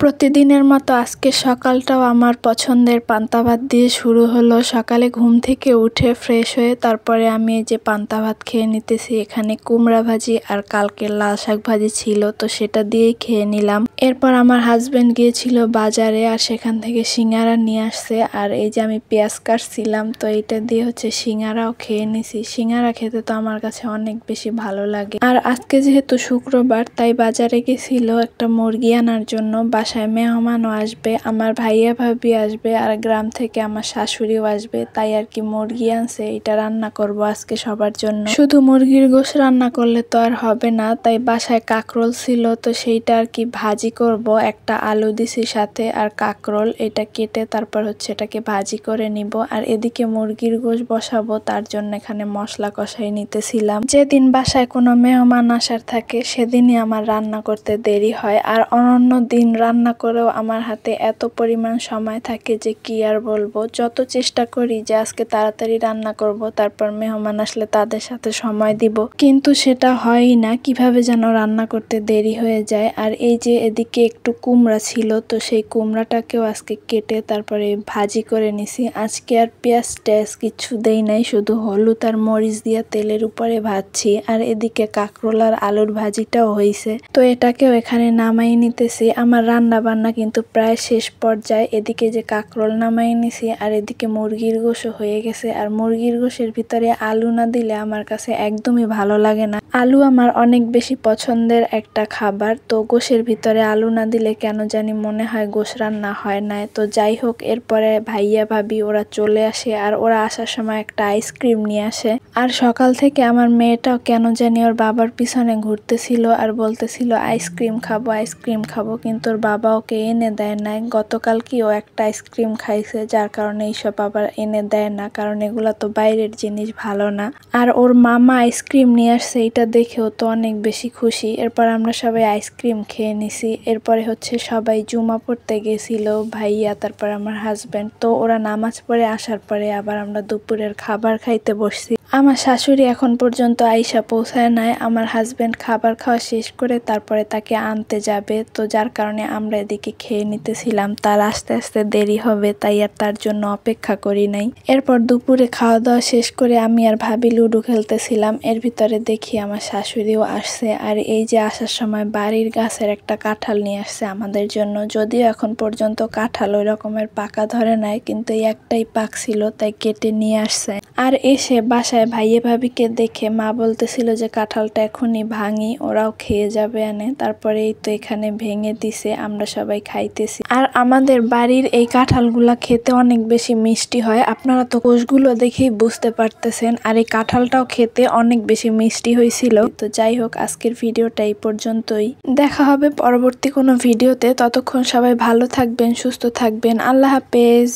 প্রতিদিনের মতো আজকে সকালটাও আমার পছন্দের পান্তা ভাত দিয়ে শুরু হলো। সকালে ঘুম থেকে উঠে ফ্রেশ হয়ে তারপরে আমি এই যে পান্তা ভাত খেয়ে নিতেছি। এখানে কুমড়া ভাজি আর কালকের লাল শাক ভাজি ছিল, তো সেটা দিয়েই খেয়ে নিলাম। এরপর আমার হাজবেন্ড গিয়েছিল বাজারে, আর সেখান থেকে সিঙ্গারা নিয়ে আসছে। আর এই যে আমি পেঁয়াজ কাটছিলাম, তো এইটা দিয়ে হচ্ছে সিঙ্গারাও খেয়ে নিছি। সিঙ্গারা খেতে তো আমার কাছে অনেক বেশি ভালো লাগে। আর আজকে যেহেতু শুক্রবার, তাই বাজারে গেছিল একটা মুরগি আনার জন্য। বাসায় মেহমানও আসবে, আমার ভাইয়া ভাবি আসবে, আর গ্রাম থেকে আমার শাশুড়িও আসবে। তাই আর কি মুরগি আনছে, এটা রান্না করব আজকে সবার জন্য। শুধু মুরগির গোশত রান্না করলে তো আর হবে না, তাই বাসায় কাঁকরোল ছিল, তো সেইটা আর কি ভাজি করব। একটা আলু দিছি সাথে, আর কাঁকরোল এটা কেটে তারপর হচ্ছে এটাকে ভাজি করে নিব। আর এদিকে মুরগির গোশত বসাবো, তার জন্য এখানে মশলা কষাই নিতেছিলাম। যেদিন বাসায় কোনো মেহমান আসার থাকে সেদিনই আমার রান্না করতে দেরি হয়। আর অন্যান্য দিন রান্না করেও আমার হাতে এত পরিমাণ সময় থাকে যে কি আর বলবো। যত চেষ্টা করি যে আজকে তাড়াতাড়ি রান্না করব, তারপর মেহমান আসলে তাদের সাথে সময় দিব, কিন্তু সেটা হয়ই না। কিভাবে যেন রান্না করতে দেরি হয়ে যায়। আর এই যে এদিকে একটু কুমড়া ছিল, তো সেই কুমড়াটাকেও আজকে কেটে তারপরে ভাজি করে নিছি। আজকে আর পেঁয়াজ টেয়াজ কিছু দেই নাই, শুধু হলুদ আর মরিচ দিয়ে তেলের উপরে ভাজছি। আর এদিকে কাঁকরোল আর আলুর ভাজিটাও হয়েছে, তো এটাকেও এখানে নামাই নিতেছি। আমার রান্না বান্না কিন্তু প্রায় শেষ পর্যায়ে। এদিকে যে কাঁকরোল নামাই নিছি, আর এদিকে মুরগির গোশও হয়ে গেছে। আর মুরগির গোশের ভিতরে আলু না দিলে আমার কাছে একদমই ভালো লাগে না। আলু আমার অনেক বেশি পছন্দের একটা খাবার, তো গোশের ভিতরে আলু না দিলে কেন জানি মনে হয় গোশ রান্না হয় না। তো যাই হোক, এরপরে ভাইয়া ভাবি ওরা চলে আসে, আর ওরা আসার সময় একটা আইসক্রিম নিয়ে আসে। আর সকাল থেকে আমার মেয়েটাও কেন জানি ওর বাবার পিছনে ঘুরতেছিল আর বলতেছিল আইসক্রিম খাবো আইসক্রিম খাবো, কিন্তু ওর বাবা ওকে এনে দেয় না। গতকাল কি ও একটা আইসক্রিম খাইছে, যার কারণে এইসব আবার এনে দেয় না, কারণ এগুলা তো বাইরের জিনিস, ভালো না। আর ওর মামা আইসক্রিম নিয়ে আসছে, এটা দেখেও তো অনেক বেশি খুশি। এরপর আমরা সবাই আইসক্রিম খেয়ে নিছি। এরপরে হচ্ছে সবাই জুমা পড়তে গেছিল, ভাইয়া তারপর আমার হাজবেন্ড। তো ওরা নামাজ পড়ে আসার পরে আবার আমরা দুপুরের খাবার খাইতে বসছি। আমার শাশুড়ি এখন পর্যন্ত আইসা পৌঁছায় নাই। আমার হাজবেন্ড খাবার খাওয়া শেষ করে তারপরে তাকে আনতে যাবে, তো যার কারণে আমরা এদিকে খেয়ে নিতেছিলাম। তার আস্তে আস্তে দেরি হবে, তাই আর তার জন্য অপেক্ষা করি নাই। এরপর দুপুরে খাওয়া দাওয়া শেষ করে আমি আর ভাবি লুডো খেলতেছিলাম। এর ভিতরে দেখি আমার শাশুড়িও আসছে। আর এই যে আসার সময় বাড়ির গাছের একটা কাঁঠাল নিয়ে আসছে আমাদের জন্য। যদিও এখন পর্যন্ত কাঁঠাল ওই রকমের পাকা ধরে নাই, কিন্তু এই একটাই পাক ছিল, তাই কেটে নিয়ে আসছে। আর এসে বাসায় ভাইয়া ভাবিকে দেখে মা বলতেছিল যে কাঁঠালটা এখনই ভাঙি, ওরাও খেয়ে যাবে এনে। তারপরে এই তো এখানে ভেঙে দিছে, আমরা সবাই খাইতেছি। আর আমাদের বাড়ির এই কাঁঠালগুলা খেতে অনেক বেশি মিষ্টি হয়, আপনারা তো কোষগুলো দেখেই বুঝতে পারতেছেন। আর এই কাঁঠালটাও খেতে অনেক বেশি মিষ্টি হয়েছিল। তো যাই হোক, আজকের ভিডিওটা এই পর্যন্তই। দেখা হবে পরবর্তী কোনো ভিডিওতে। ততক্ষণ সবাই ভালো থাকবেন, সুস্থ থাকবেন। আল্লাহ হাফেজ।